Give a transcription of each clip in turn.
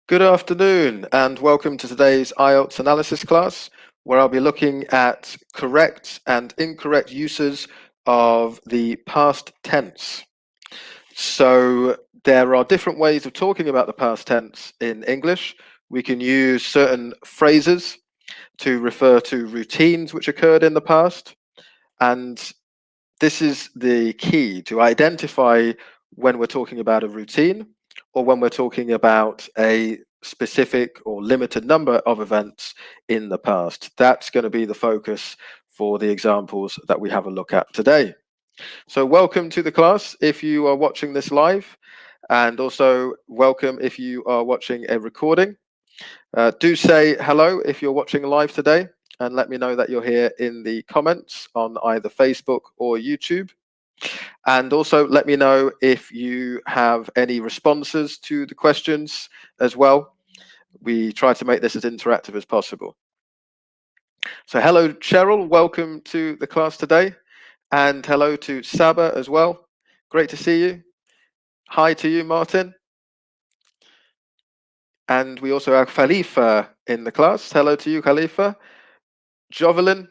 Good afternoon and welcome to today's IELTS analysis class, where I'll be looking at correct and incorrect uses of the past tense. So there are different ways of talking about the past tense in English. We can use certain phrases to refer to routines which occurred in the past, and this is the key to identify when we're talking about a routine or when we're talking about a specific or limited number of events in the past. That's going to be the focus for the examples that we have a look at today. So welcome to the class if you are watching this live, and also welcome if you are watching a recording. Do say hello if you're watching live today, and let me know that you're here in the comments on either Facebook or YouTube. And also let me know if you have any responses to the questions as well. We try to make this as interactive as possible. So hello, Cheryl, welcome to the class today. And hello to Saba as well. Great to see you. Hi to you, Martin. And we also have Khalifa in the class. Hello to you, Khalifa. Jovelyn,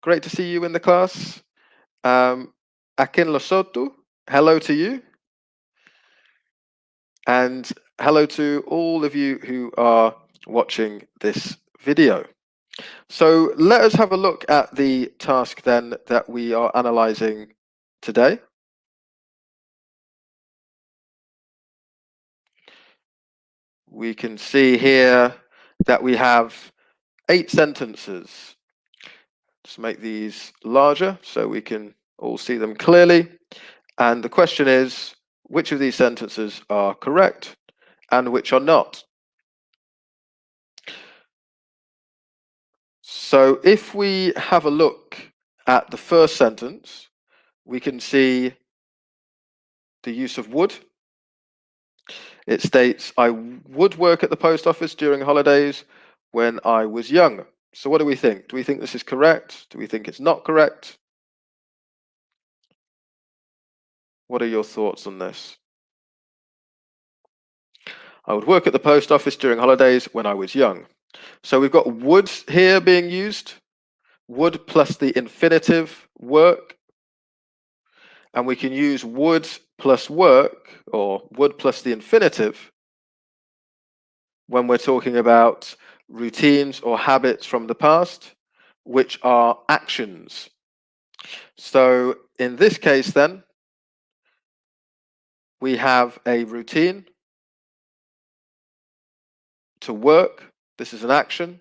great to see you in the class. Akin Losotu, hello to you. And hello to all of you who are watching this video. So let us have a look at the task then that we are analyzing today. We can see here that we have 8 sentences. Just make these larger so we can all see them clearly. And the question is, which of these sentences are correct and which are not? So if we have a look at the first sentence, we can see the use of would. It states, I would work at the post office during holidays when I was young. So what do we think? Do we think this is correct? Do we think it's not correct? What are your thoughts on this? I would work at the post office during holidays when I was young. So we've got would here being used, would plus the infinitive work, and we can use would plus work or would plus the infinitive when we're talking about routines or habits from the past, which are actions. So in this case then, we have a routine to work. This is an action.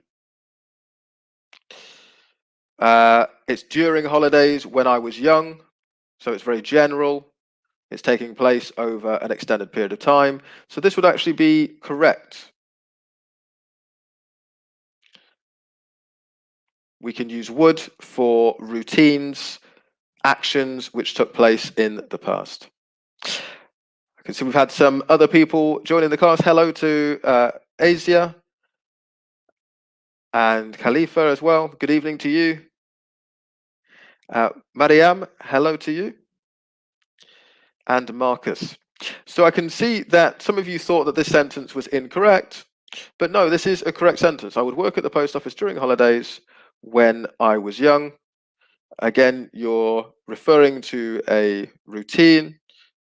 It's during holidays when I was young, so it's very general. It's taking place over an extended period of time. So this would actually be correct. We can use would for routines, actions which took place in the past. I can see we've had some other people joining the class. Hello to Asia and Khalifa as well. Good evening to you. Mariam, hello to you. And Marcus. So I can see that some of you thought that this sentence was incorrect, but no, this is a correct sentence. I would work at the post office during holidays when I was young. Again, you're referring to a routine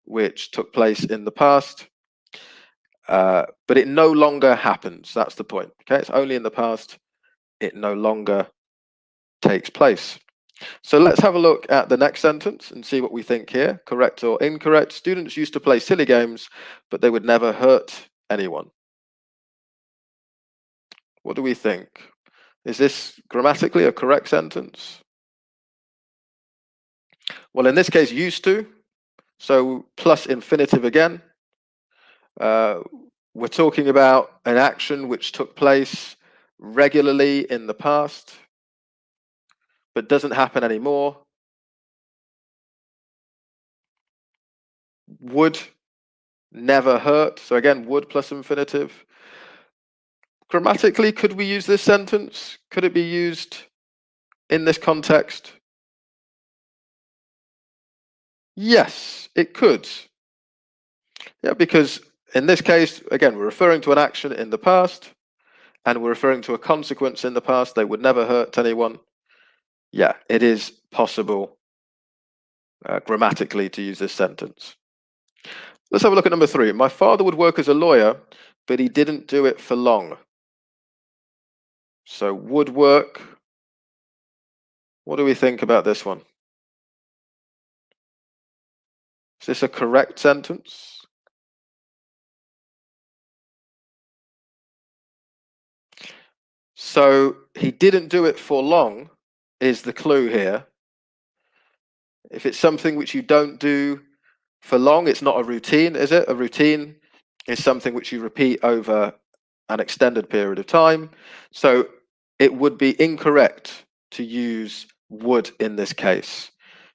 which took place in the past, but it no longer happens. That's the point. Okay, it's only in the past. It no longer takes place. So let's have a look at the next sentence and see what we think here. Correct or incorrect? Students used to play silly games, but they would never hurt anyone. What do we think? Is this grammatically a correct sentence? Well, in this case, used to. So plus infinitive again. We're talking about an action which took place regularly in the past, but doesn't happen anymore. Would never hurt. So again, would plus infinitive. Grammatically, could we use this sentence? Could it be used in this context? Yes, it could. Yeah, because in this case, again, we're referring to an action in the past, and we're referring to a consequence in the past. They would never hurt anyone. Yeah, it is possible grammatically to use this sentence. Let's have a look at number 3. My father would work as a lawyer, but he didn't do it for long. So would work. What do we think about this one? Is this a correct sentence? So he didn't do it for long is the clue here. If it's something which you don't do for long, it's not a routine, is it? A routine is something which you repeat over an extended period of time. So it would be incorrect to use would in this case.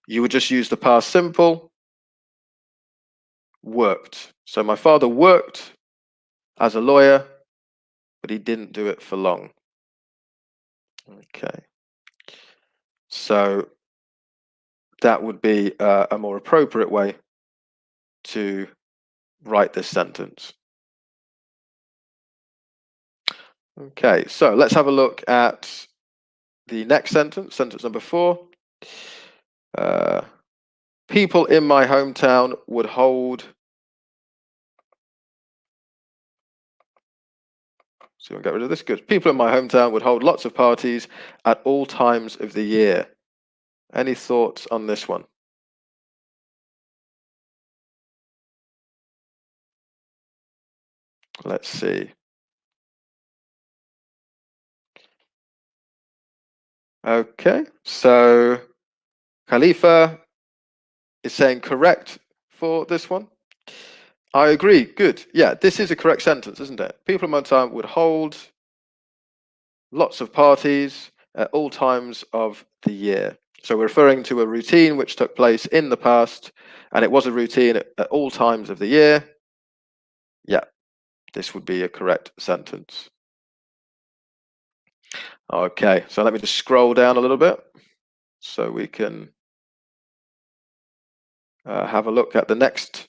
You would just use the past simple, worked. So my father worked as a lawyer, but he didn't do it for long. Okay. So that would be a more appropriate way to write this sentence. Okay, so let's have a look at the next sentence, sentence number 4. People in my hometown would hold. So we'll get rid of this. Good. People in my hometown would hold lots of parties at all times of the year. Any thoughts on this one? Let's see. Okay, so Khalifa is saying correct for this one. I agree. Good. Yeah, this is a correct sentence, isn't it? People in my hometown would hold lots of parties at all times of the year. So we're referring to a routine which took place in the past, and it was a routine at all times of the year. Yeah, this would be a correct sentence. Okay, so let me just scroll down a little bit so we can have a look at the next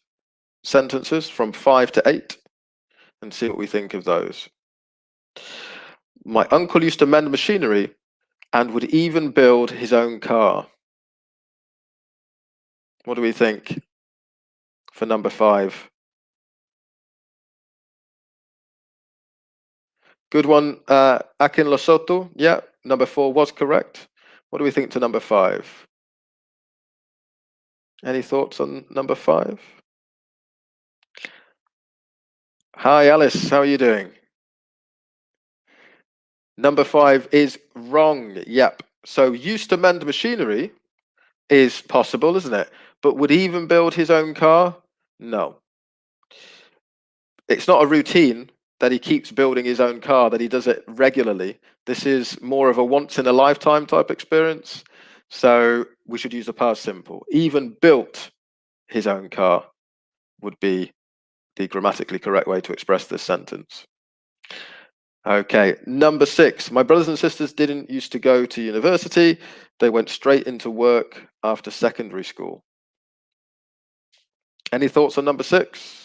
sentences from 5 to 8 and see what we think of those. My uncle used to mend machinery and would even build his own car. What do we think for number 5? Good one, Akin Losoto. Yeah, number 4 was correct. What do we think to number 5? Any thoughts on number 5? Hi, Alice. How are you doing? Number 5 is wrong. Yep. So used to mend machinery is possible, isn't it? But would he even build his own car? No. It's not a routine that he keeps building his own car, that he does it regularly. This is more of a once in a lifetime type experience. So we should use the past simple. Even built his own car would be the grammatically correct way to express this sentence. Okay, number 6. My brothers and sisters didn't used to go to university. They went straight into work after secondary school. Any thoughts on number 6?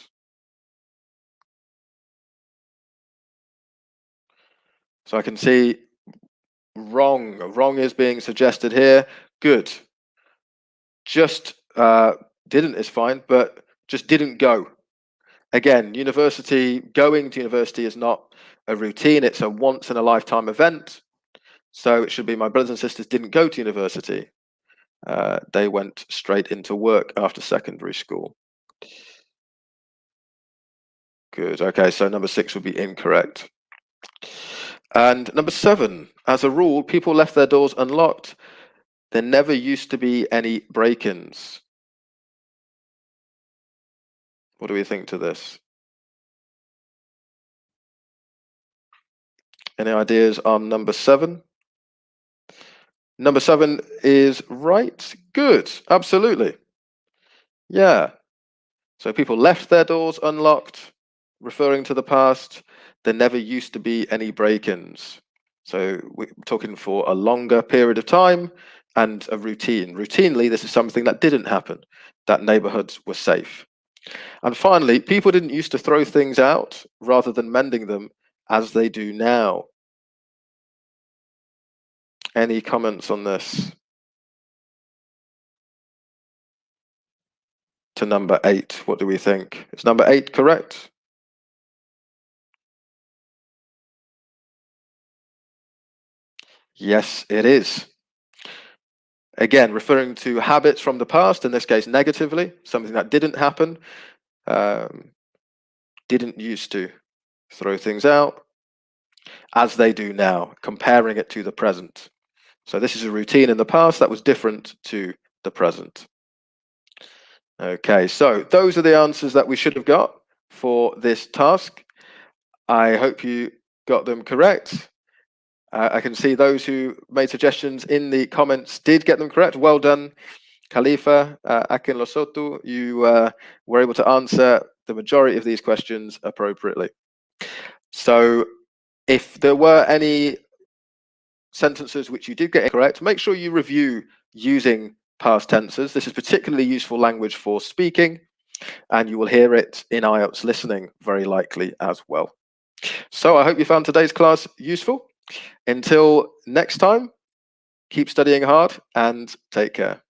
So I can see wrong. Wrong is being suggested here. Good. Just didn't is fine, but just didn't go. Again, going to university is not a routine. It's a once in a lifetime event. So it should be my brothers and sisters didn't go to university. They went straight into work after secondary school. Good. Okay, so number 6 would be incorrect. And number 7, as a rule, people left their doors unlocked. There never used to be any break-ins. What do we think to this? Any ideas on number 7? Number 7 is right. Good. Absolutely. Yeah. So people left their doors unlocked, referring to the past. There never used to be any break-ins. So we're talking for a longer period of time and a routine. Routinely, this is something that didn't happen, that neighborhoods were safe. And finally, people didn't used to throw things out rather than mending them as they do now. Any comments on this? To number 8, what do we think? Is number 8 correct? Yes, it is. Again, referring to habits from the past, in this case negatively, something that didn't happen, didn't used to throw things out as they do now, comparing it to the present. So this is a routine in the past that was different to the present. Okay, so those are the answers that we should have got for this task. I hope you got them correct. I can see those who made suggestions in the comments did get them correct. Well done, Khalifa, Akin Losotu. You were able to answer the majority of these questions appropriately. So if there were any sentences which you did get correct, make sure you review using past tenses. This is particularly useful language for speaking, and you will hear it in IELTS listening very likely as well. So I hope you found today's class useful. Until next time, keep studying hard and take care.